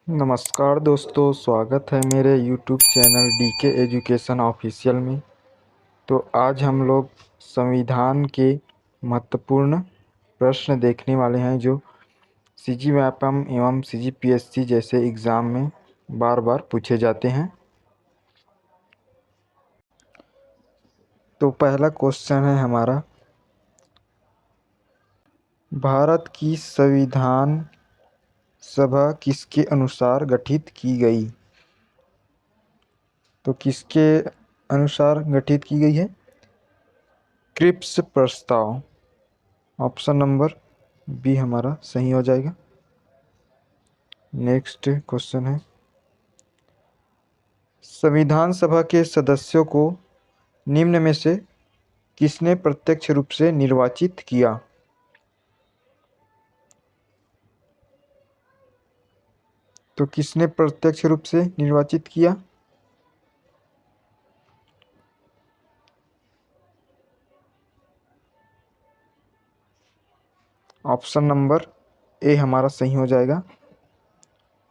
नमस्कार दोस्तों, स्वागत है मेरे YouTube channel DK education official में। तो आज हम लोग संविधान के महत्वपूर्ण प्रश्न देखने वाले हैं जो CGMAPM एवं CGPSC जैसे एग्ज़ाम में बार बार पूछे जाते हैं। तो पहला क्वेश्चन है हमारा, भारत की संविधान सभा किसके अनुसार गठित की गई? तो किसके अनुसार गठित की गई है? क्रिप्स प्रस्ताव। ऑप्शन नंबर बी हमारा सही हो जाएगा। नेक्स्ट क्वेश्चन है, संविधान सभा के सदस्यों को निम्न में से किसने प्रत्यक्ष रूप से निर्वाचित किया? तो किसने प्रत्यक्ष रूप से निर्वाचित किया? ऑप्शन नंबर ए हमारा सही हो जाएगा।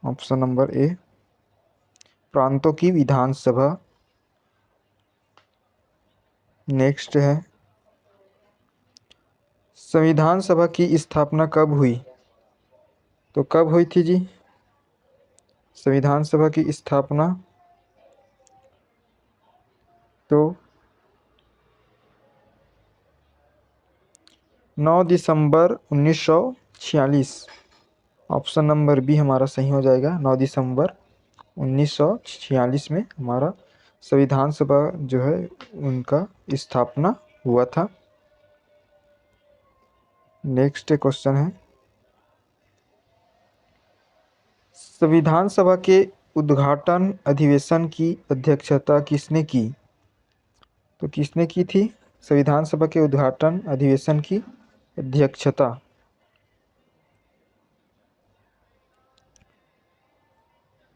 ऑप्शन नंबर ए, प्रांतों की विधानसभा। नेक्स्ट है, संविधान सभा की स्थापना कब हुई? तो कब हुई थी जी संविधान सभा की स्थापना? तो 9 दिसंबर 1946। ऑप्शन नंबर बी हमारा सही हो जाएगा। 9 दिसंबर 1946 में हमारा संविधान सभा जो है उनका स्थापना हुआ था। नेक्स्ट क्वेश्चन है, संविधान सभा के उद्घाटन अधिवेशन की अध्यक्षता किसने की? तो किसने की थी संविधान सभा के उद्घाटन अधिवेशन की अध्यक्षता?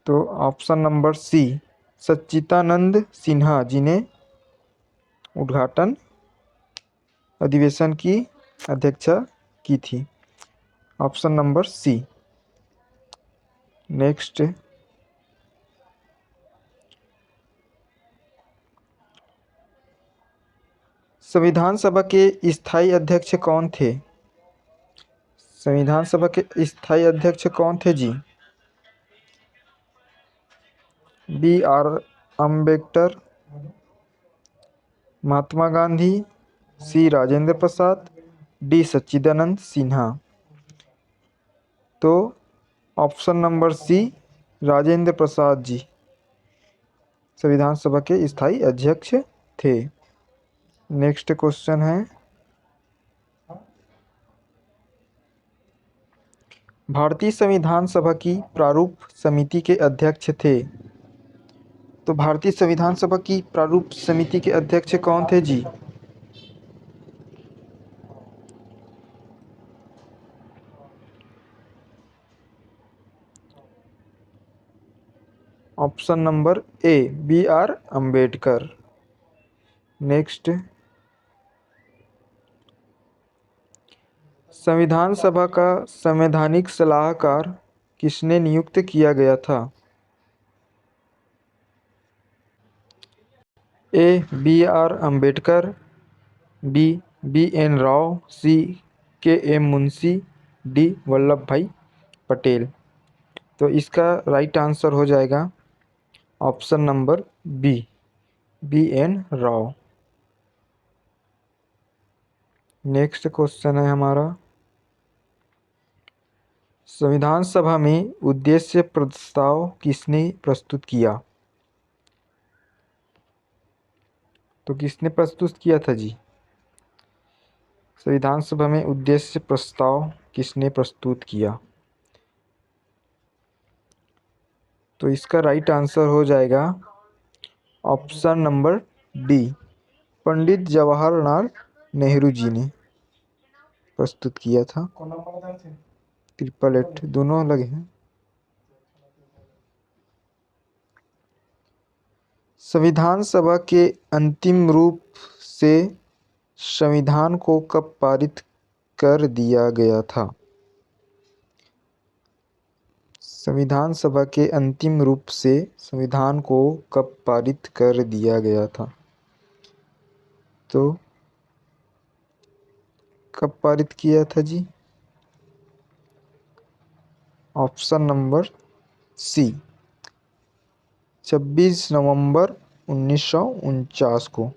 तो ऑप्शन नंबर सी, सच्चिदानंद सिन्हा जी ने उद्घाटन अधिवेशन की अध्यक्षता की थी। ऑप्शन नंबर सी। नेक्स्ट, संविधान सभा के स्थायी अध्यक्ष कौन थे? संविधान सभा के स्थायी अध्यक्ष कौन थे जी? BR Ambedkar, Mahatma Gandhi, C Rajendra Prasad, D सच्चिदानंद सिन्हा। तो ऑप्शन नंबर सी, राजेंद्र प्रसाद जी संविधान सभा के स्थायी अध्यक्ष थे। नेक्स्ट क्वेश्चन है, भारतीय संविधान सभा की प्रारूप समिति के अध्यक्ष थे। तो भारतीय संविधान सभा की प्रारूप समिति के अध्यक्ष कौन थे जी? Option number A, BR Ambedkar. Next, संविधान सभा का संवैधानिक सलाहकार किसने नियुक्त किया गया था? A, BR Ambedkar, B, BN Rao, C, KM Munshi, D Vallabh Bhai Patel. तो इसका राइट आंसर हो जाएगा option number B, BN Rao. Next question है हमारा, संविधान सभा में उद्देश्य प्रस्ताव किसने प्रस्तुत किया? तो किसने प्रस्तुत किया था जी संविधान सभा में उद्देश्य प्रस्ताव किसने प्रस्तुत किया? तो इसका राइट आंसर हो जाएगा option number D, Pandit Jawaharlal Nehru ji ने प्रस्तुत किया था। 888 दोनों लगे हैं। संविधान सभा के अंतिम रूप से संविधान को कब पारित कर दिया गया था? संविधान सभा के अंतिम रूप से संविधान को कब पारित कर दिया गया था? तो कब पारित किया था जी? ऑप्शन नंबर सी, 26 नवंबर 1949 को।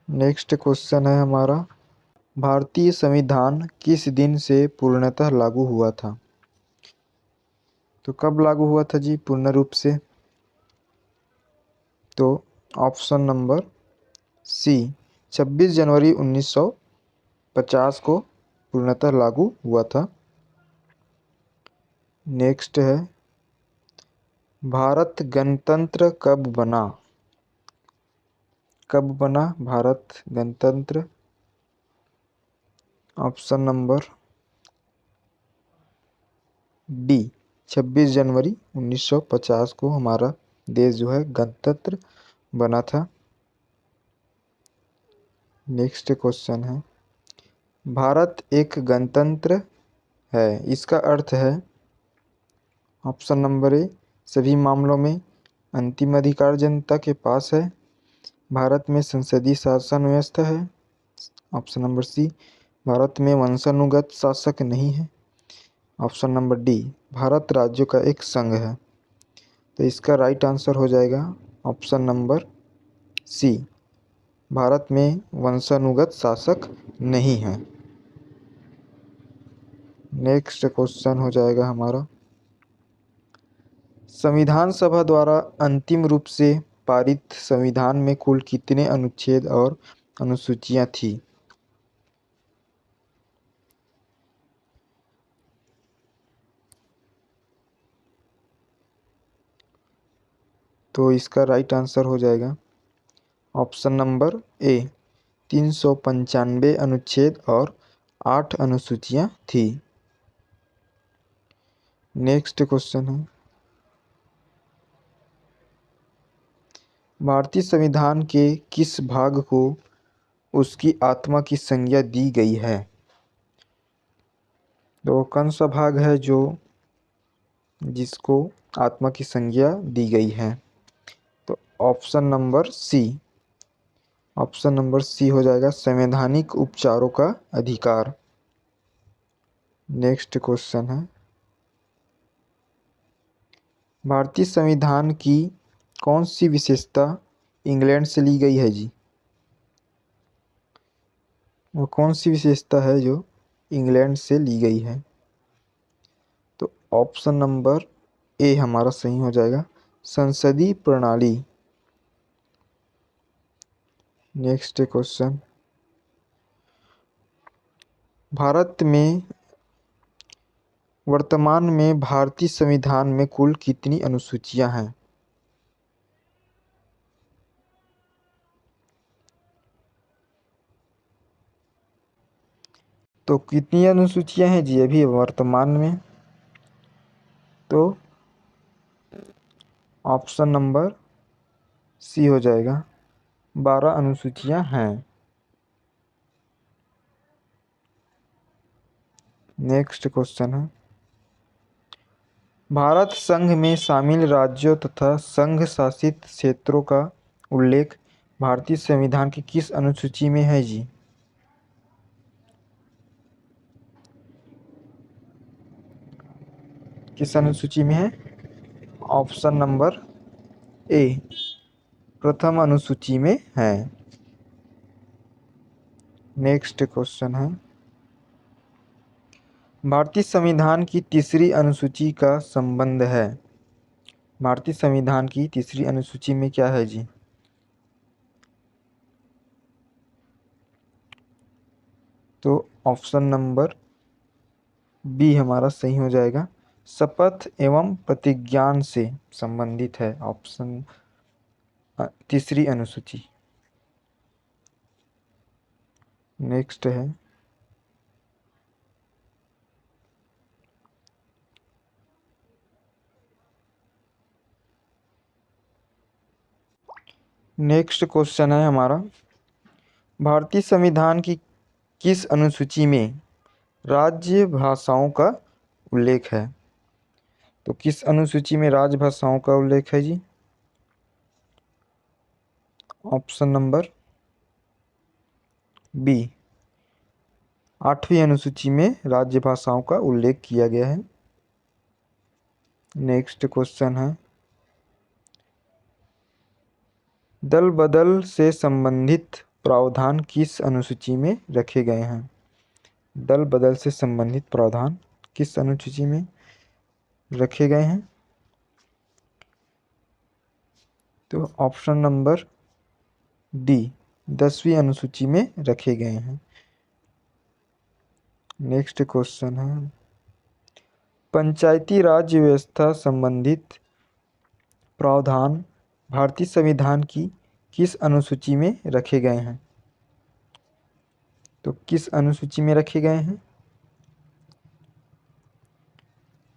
नेक्स्ट क्वेश्चन है हमारा, भारतीय संविधान किस दिन से पूर्णतः लागू हुआ था? तो कब लागू हुआ था जी पूर्ण रूप से? तो ऑप्शन नंबर सी, 26 जनवरी 1950 को पूर्णतः लागू हुआ था। नेक्स्ट है, भारत गणतंत्र कब बना? कब बना भारत गणतंत्र? ऑप्शन नंबर डी, 26 जनवरी 1950 को हमारा देश जो है गणतंत्र बना था। नेक्स्ट क्वेश्चन है, भारत एक गणतंत्र है, इसका अर्थ है? ऑप्शन नंबर ए, सभी मामलों में अंतिम अधिकार जनता के पास है। भारत में संसदीय शासन व्यवस्था है। ऑप्शन नंबर सी, भारत में वंशानुगत शासक नहीं है। ऑप्शन नंबर डी, भारत राज्यों का एक संघ है। तो इसका राइट आंसर हो जाएगा ऑप्शन नंबर सी, भारत में वंशानुगत शासक नहीं है। नेक्स्ट क्वेश्चन हो जाएगा हमारा, संविधान सभा द्वारा अंतिम रूप से पारित संविधान में कुल कितने अनुच्छेद और अनुसूचियां थी? तो इसका राइट आंसर हो जाएगा ऑप्शन नंबर ए, 395 अनुच्छेद और 8 अनुसूचियां थी। नेक्स्ट क्वेश्चन है, भारतीय संविधान के किस भाग को उसकी आत्मा की संज्ञा दी गई है? तो कौन सा भाग है जो जिसको आत्मा की संज्ञा दी गई है? तो option number C, option number C हो जाएगा संवैधानिक उपचारों का अधिकार। नेक्स्ट क्वेश्चन है, भारतीय संविधान की कौन सी विशेषता इंग्लैंड से ली गई है जी? वो कौन सी विशेषता है जो इंग्लैंड से ली गई है? तो ऑप्शन नंबर ए हमारा सही हो जाएगा, संसदीय प्रणाली। नेक्स्ट क्वेश्चन, भारत में वर्तमान में भारतीय संविधान में कुल कितनी अनुसूचियां हैं? तो कितनी अनुसूचियां हैं जी अभी वर्तमान में? तो ऑप्शन नंबर सी हो जाएगा, 12 अनुसूचियां हैं। नेक्स्ट क्वेश्चन है, भारत संघ में शामिल राज्यों तथा संघ शासित क्षेत्रों का उल्लेख भारतीय संविधान की किस अनुसूची में है जी? किस अनुसूची में है? ऑप्शन नंबर ए, प्रथम अनुसूची में है। नेक्स्ट क्वेश्चन है, भारतीय संविधान की तीसरी अनुसूची का संबंध है? भारतीय संविधान की तीसरी अनुसूची में क्या है जी? तो ऑप्शन नंबर बी हमारा सही हो जाएगा, शपथ एवं प्रतिज्ञान से संबंधित है ऑप्शन तीसरी अनुसूची। नेक्स्ट है, नेक्स्ट क्वेश्चन है हमारा, भारतीय संविधान की किस अनुसूची में राज्य भाषाओं का उल्लेख है। तो किस अनुसूची में राजभाषाओं का उल्लेख है जी? ऑप्शन नंबर बी, 8वीं अनुसूची में राज्य भाषाओं का उल्लेख किया गया है। नेक्स्ट क्वेश्चन है, दल बदल से संबंधित प्रावधान किस अनुसूची में रखे गए हैं? दल बदल से संबंधित प्रावधान किस अनुसूची में रखे गए हैं? तो ऑप्शन नंबर डी, 10वीं अनुसूची में रखे गए हैं। नेक्स्ट क्वेश्चन है, पंचायती राज व्यवस्था संबंधित प्रावधान भारतीय संविधान की किस अनुसूची में रखे गए हैं? तो किस अनुसूची में रखे गए हैं?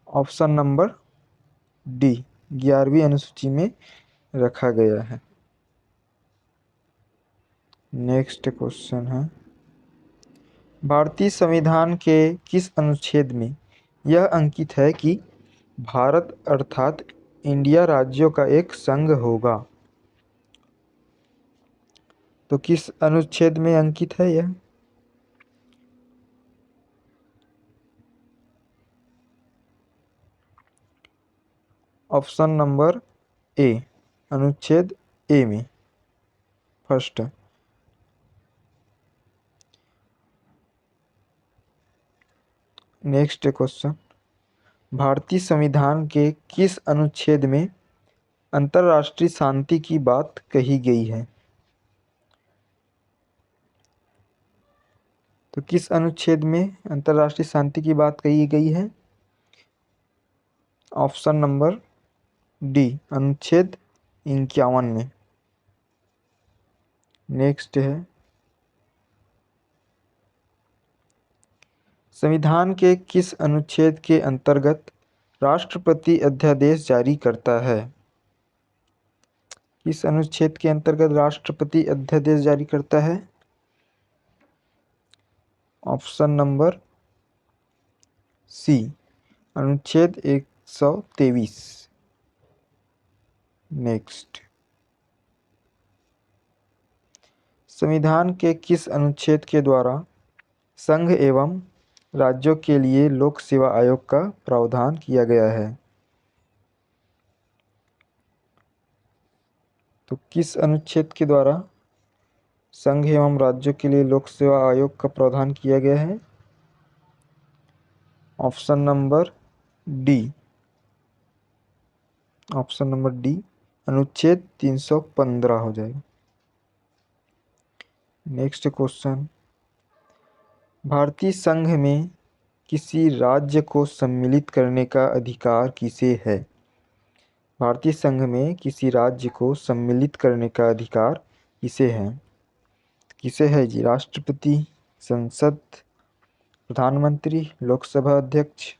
ऑप्शन नंबर डी, 11वीं अनुसूची में रखा गया है। नेक्स्ट क्वेश्चन है, भारतीय संविधान के किस अनुच्छेद में यह अंकित है कि भारत अर्थात इंडिया राज्यों का एक संघ होगा? तो किस अनुच्छेद में अंकित है यह? ऑप्शन नंबर ए, अनुच्छेद ए में फर्स्ट। नेक्स्ट क्वेश्चन, भारतीय संविधान के किस अनुच्छेद में अंतर्राष्ट्रीय शांति की बात कही गई है? तो किस अनुच्छेद में अंतर्राष्ट्रीय शांति की बात कही गई है? ऑप्शन नंबर डी, अनुच्छेद 51 में। नेक्स्ट है, संविधान के किस अनुच्छेद के अंतर्गत राष्ट्रपति अध्यादेश जारी करता है? किस अनुच्छेद के अंतर्गत राष्ट्रपति अध्यादेश जारी करता है? ऑप्शन नंबर सी, अनुच्छेद 123। नेक्स्ट, संविधान के किस अनुच्छेद के द्वारा संघ एवं राज्यों के लिए लोक सेवा आयोग का प्रावधान किया गया है? तो किस अनुच्छेद के द्वारा संघ एवं राज्यों के लिए लोक सेवा आयोग का प्रावधान किया गया है? Option number D, option number D, अनुच्छेद 315 हो जाएगा। नेक्स्ट क्वेश्चन, भारतीय संघ में किसी राज्य को सम्मिलित करने का अधिकार किसे है? भारतीय संघ में किसी राज्य को सम्मिलित करने का अधिकार किसे है? किसे है जी? राष्ट्रपति, संसद, प्रधानमंत्री, लोकसभा अध्यक्ष?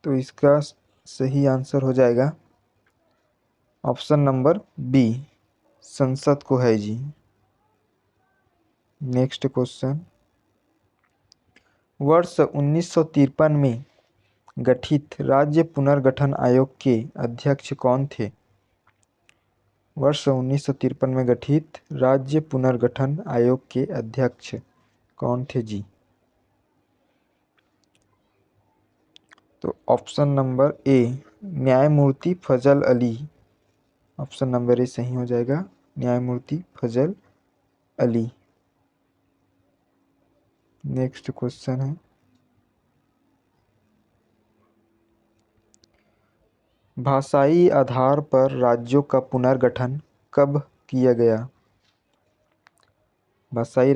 तो इसका सही आंसर हो जाएगा ऑप्शन नंबर बी, संसद को है जी। नेक्स्ट क्वेश्चन, वर्ष 1953 में गठित राज्य पुनर्गठन आयोग के अध्यक्ष कौन थे? वर्ष 1953 में गठित राज्य पुनर्गठन आयोग के अध्यक्ष कौन थे जी? तो ऑप्शन नंबर ए, न्यायमूर्ति फजल अली। ऑप्शन नंबर ए सही हो जाएगा, न्यायमूर्ति फजल अली। नेक्स्ट क्वेश्चन है, भाषाई आधार पर राज्यों का पुनर्गठन कब किया गया? भाषाई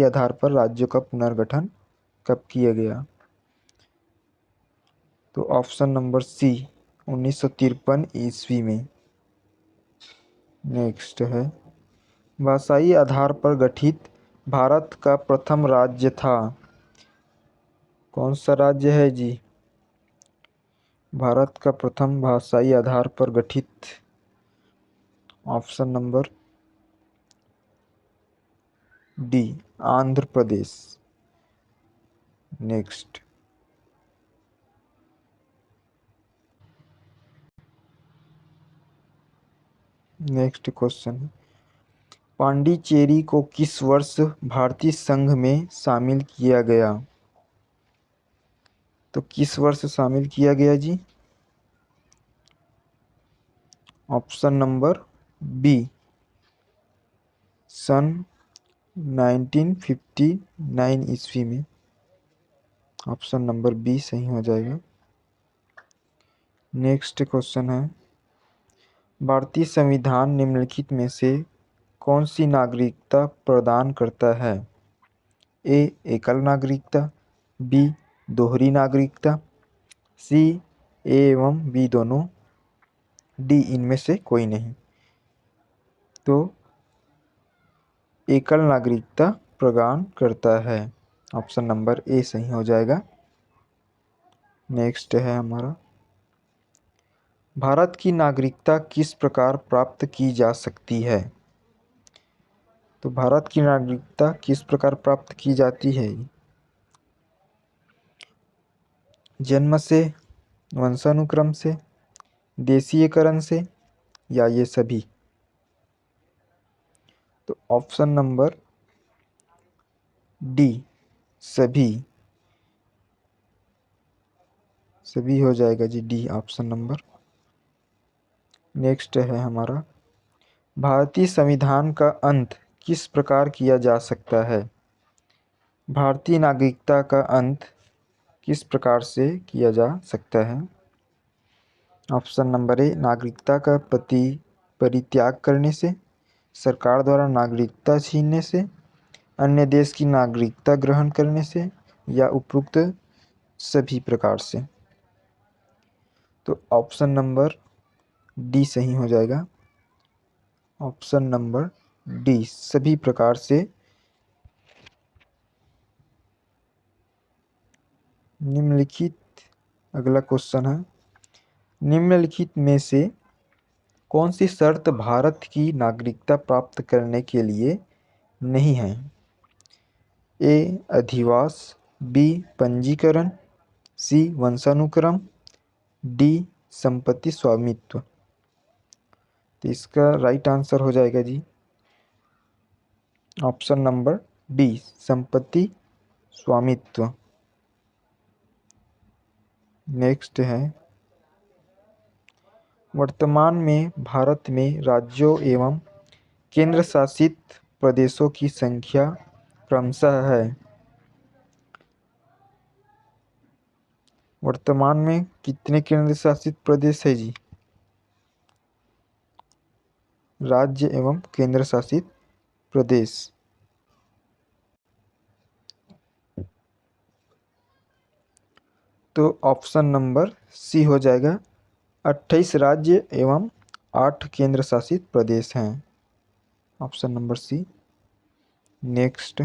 आधार पर राज्यों का पुनर्गठन कब किया गया? तो ऑप्शन नंबर सी, 1953 ईस्वी में। नेक्स्ट है, भाषाई आधार पर गठित भारत का प्रथम राज्य था? कौन सा राज्य है जी? भारत का प्रथम भाषाई आधार पर गठित? Option number D, Andhra Pradesh. Next question है, पांडिचेरी को किस वर्ष भारतीय संघ में शामिल किया गया? तो किस वर्ष शामिल किया गया जी? ऑप्शन नंबर बी, सन 1959 ईस्वी में। ऑप्शन नंबर बी सही हो जाएगा। नेक्स्ट क्वेश्चन है, भारतीय संविधान निम्नलिखित में से कौन सी नागरिकता प्रदान करता है? ए एकल नागरिकता, बी दोहरी नागरिकता, सी ए एवं बी दोनों, डी इनमें से कोई नहीं। तो एकल नागरिकता प्रदान करता है। ऑप्शन नंबर ए सही हो जाएगा। नेक्स्ट है हमारा, भारत की नागरिकता किस प्रकार प्राप्त की जा सकती है? तो भारत की नागरिकता किस प्रकार प्राप्त की जाती है? जन्म से, वंशानुक्रम से, देशीयकरण से, या ये सभी? तो ऑप्शन नंबर डी सभी हो जाएगा जी, डी ऑप्शन नंबर। नेक्स्ट है हमारा, भारतीय संविधान का अंत किस प्रकार किया जा सकता है? भारतीय नागरिकता का अंत किस प्रकार से किया जा सकता है? ऑप्शन नंबर ए, नागरिकता का परित्याग करने से, सरकार द्वारा नागरिकता छीनने से, अन्य देश की नागरिकता ग्रहण करने से, या उपरोक्त सभी प्रकार से। तो ऑप्शन नंबर डी सही हो जाएगा। ऑप्शन नंबर डी सभी प्रकार से। निम्नलिखित, अगला क्वेश्चन है, निम्नलिखित में से कौन सी शर्त भारत की नागरिकता प्राप्त करने के लिए नहीं है? ए अधिवास, बी पंजीकरण, सी वंशानुक्रम, डी संपत्ति स्वामित्व। तो इसका राइट आंसर हो जाएगा जी ऑप्शन नंबर डी संपत्ति स्वामित्व। नेक्स्ट है, वर्तमान में भारत में राज्यों एवं केंद्र शासित प्रदेशों की संख्या क्रमशः है। वर्तमान में कितने केंद्र शासित प्रदेश है जी? राज्य एवं केंद्र शासित प्रदेश। तो ऑप्शन नंबर सी हो जाएगा, 28 राज्य एवं 8 केंद्र शासित प्रदेश हैं। ऑप्शन नंबर सी। नेक्स्ट,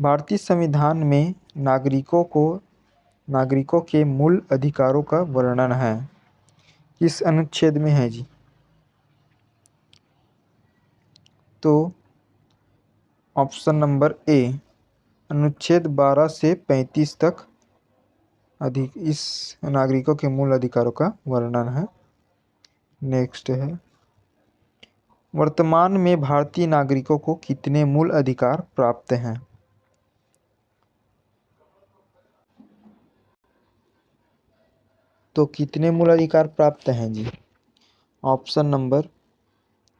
भारतीय संविधान में नागरिकों के मूल अधिकारों का वर्णन है, किस अनुच्छेद में है जी? तो ऑप्शन नंबर ए, अनुच्छेद 12 से 35 तक इस नागरिकों के मूल अधिकारों का वर्णन है। नेक्स्ट है, वर्तमान में भारतीय नागरिकों को कितने मूल अधिकार प्राप्त हैं? तो कितने मूल अधिकार प्राप्त हैं जी? ऑप्शन नंबर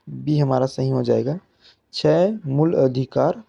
बी हमारा सही हो जाएगा, 6 मूल अधिकार